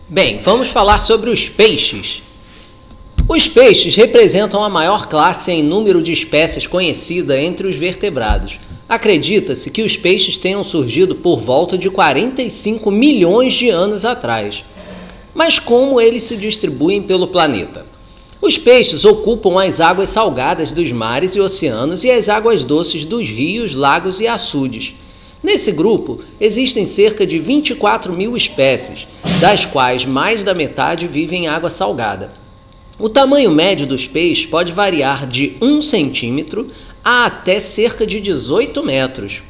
Bem, vamos falar sobre os peixes. Os peixes representam a maior classe em número de espécies conhecida entre os vertebrados. Acredita-se que os peixes tenham surgido por volta de 45 milhões de anos atrás. Mas como eles se distribuem pelo planeta? Os peixes ocupam as águas salgadas dos mares e oceanos e as águas doces dos rios, lagos e açudes. Nesse grupo, existem cerca de 24 mil espécies, das quais mais da metade vivem em água salgada. O tamanho médio dos peixes pode variar de 1 centímetro a até cerca de 18 metros.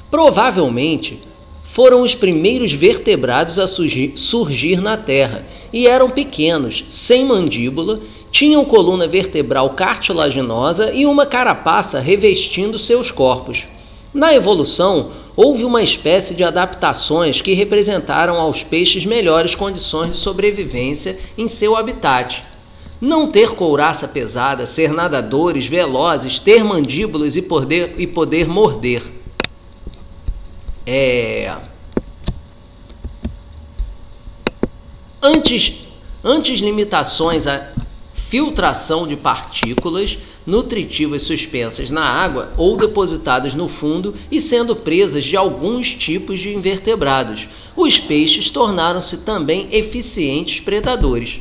Provavelmente, foram os primeiros vertebrados a surgir na Terra e eram pequenos, sem mandíbula, tinham coluna vertebral cartilaginosa e uma carapaça revestindo seus corpos. Na evolução, houve uma espécie de adaptações que representaram aos peixes melhores condições de sobrevivência em seu habitat. Não ter couraça pesada, ser nadadores, velozes, ter mandíbulas e poder morder. Antes limitações à filtração de partículas nutritivas suspensas na água ou depositadas no fundo e sendo presas de alguns tipos de invertebrados, os peixes tornaram-se também eficientes predadores.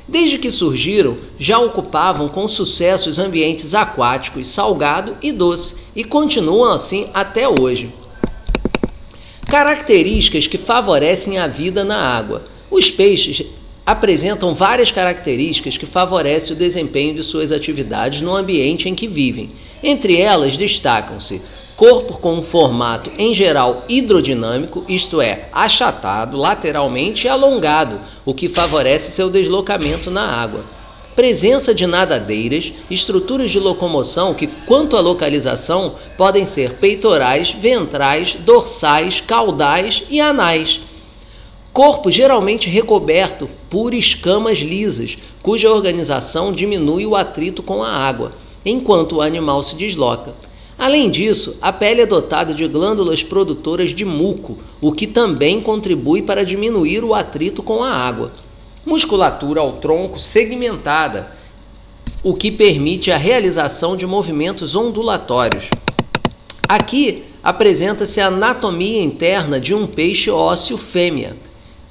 Desde que surgiram, já ocupavam com sucesso os ambientes aquáticos, salgado e doce, e continuam assim até hoje. Características que favorecem a vida na água. Os peixes apresentam várias características que favorecem o desempenho de suas atividades no ambiente em que vivem. Entre elas destacam-se corpo com um formato em geral hidrodinâmico, isto é, achatado lateralmente e alongado, o que favorece seu deslocamento na água. Presença de nadadeiras, estruturas de locomoção que, quanto à localização, podem ser peitorais, ventrais, dorsais, caudais e anais. Corpo geralmente recoberto por escamas lisas, cuja organização diminui o atrito com a água, enquanto o animal se desloca. Além disso, a pele é dotada de glândulas produtoras de muco, o que também contribui para diminuir o atrito com a água. Musculatura ao tronco segmentada, o que permite a realização de movimentos ondulatórios. Aqui apresenta-se a anatomia interna de um peixe ósseo fêmea.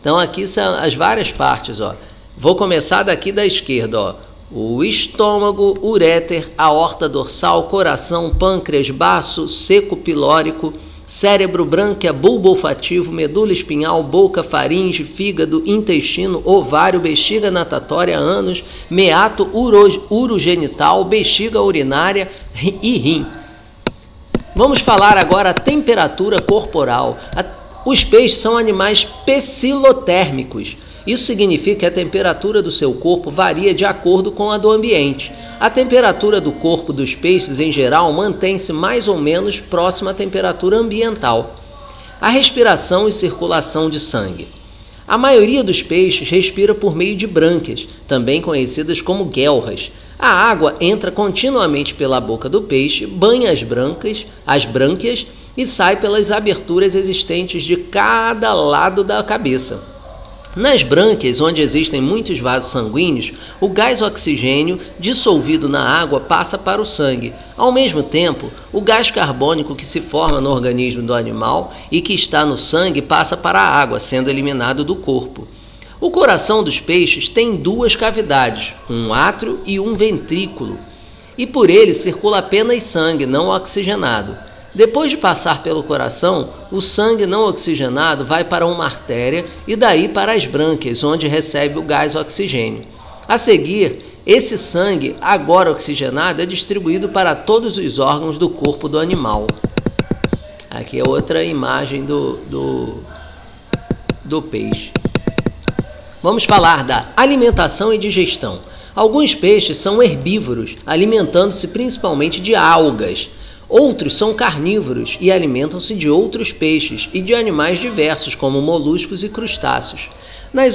Então aqui são as várias partes, ó. Vou começar daqui da esquerda, ó. O estômago, uréter, aorta dorsal, coração, pâncreas, baço, seco pilórico, cérebro, brânquia, bulbo olfativo, medula espinhal, boca, faringe, fígado, intestino, ovário, bexiga natatória, ânus, meato urogenital, bexiga urinária e rim. Vamos falar agora a temperatura corporal. Os peixes são animais pecilotérmicos. Isso significa que a temperatura do seu corpo varia de acordo com a do ambiente. A temperatura do corpo dos peixes, em geral, mantém-se mais ou menos próxima à temperatura ambiental. A respiração e circulação de sangue. A maioria dos peixes respira por meio de brânquias, também conhecidas como guelras. A água entra continuamente pela boca do peixe, banha as brânquias e sai pelas aberturas existentes de cada lado da cabeça. Nas brânquias, onde existem muitos vasos sanguíneos, o gás oxigênio dissolvido na água passa para o sangue. Ao mesmo tempo, o gás carbônico que se forma no organismo do animal e que está no sangue passa para a água, sendo eliminado do corpo. O coração dos peixes tem duas cavidades, um átrio e um ventrículo, e por ele circula apenas sangue não oxigenado. Depois de passar pelo coração, o sangue não oxigenado vai para uma artéria e daí para as brânquias, onde recebe o gás oxigênio. A seguir, esse sangue, agora oxigenado, é distribuído para todos os órgãos do corpo do animal. Aqui é outra imagem do peixe. Vamos falar da alimentação e digestão. Alguns peixes são herbívoros, alimentando-se principalmente de algas. Outros são carnívoros e alimentam-se de outros peixes e de animais diversos, como moluscos e crustáceos. Nas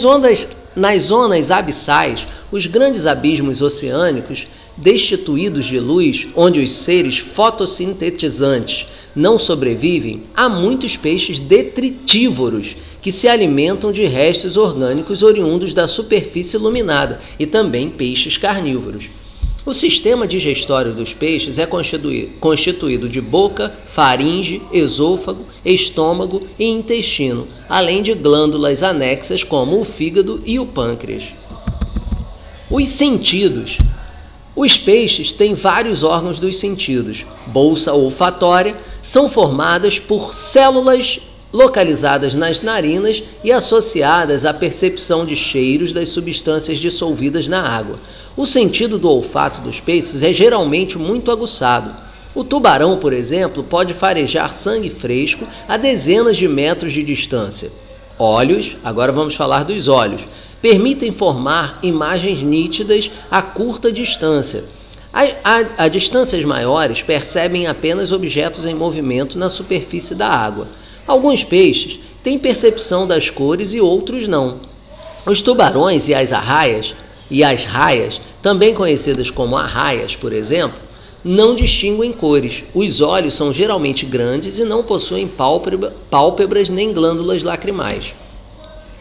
zonas abissais, os grandes abismos oceânicos, destituídos de luz, onde os seres fotossintetizantes não sobrevivem, há muitos peixes detritívoros que se alimentam de restos orgânicos oriundos da superfície iluminada e também peixes carnívoros. O sistema digestório dos peixes é constituído de boca, faringe, esôfago, estômago e intestino, além de glândulas anexas como o fígado e o pâncreas. Os sentidos. Os peixes têm vários órgãos dos sentidos. Bolsa olfatória são formadas por células localizadas nas narinas e associadas à percepção de cheiros das substâncias dissolvidas na água. O sentido do olfato dos peixes é geralmente muito aguçado. O tubarão, por exemplo, pode farejar sangue fresco a dezenas de metros de distância. Olhos, agora vamos falar dos olhos, permitem formar imagens nítidas a curta distância. A distâncias maiores percebem apenas objetos em movimento na superfície da água. Alguns peixes têm percepção das cores e outros não. Os tubarões e as raias, também conhecidas como arraias, por exemplo, não distinguem cores. Os olhos são geralmente grandes e não possuem pálpebras nem glândulas lacrimais.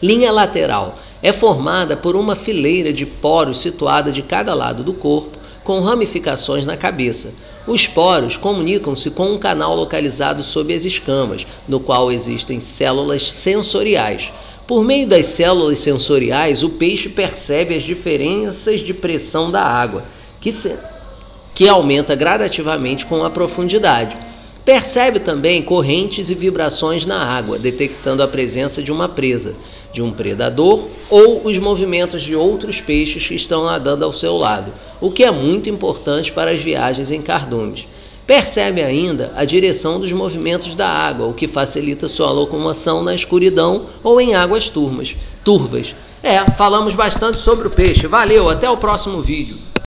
Linha lateral é formada por uma fileira de poros situada de cada lado do corpo, com ramificações na cabeça. Os poros comunicam-se com um canal localizado sob as escamas, no qual existem células sensoriais. Por meio das células sensoriais, o peixe percebe as diferenças de pressão da água, que aumenta gradativamente com a profundidade. Percebe também correntes e vibrações na água, detectando a presença de uma presa, de um predador ou os movimentos de outros peixes que estão nadando ao seu lado, o que é muito importante para as viagens em cardumes. Percebe ainda a direção dos movimentos da água, o que facilita sua locomoção na escuridão ou em águas turvas. Falamos bastante sobre o peixe. Valeu, até o próximo vídeo.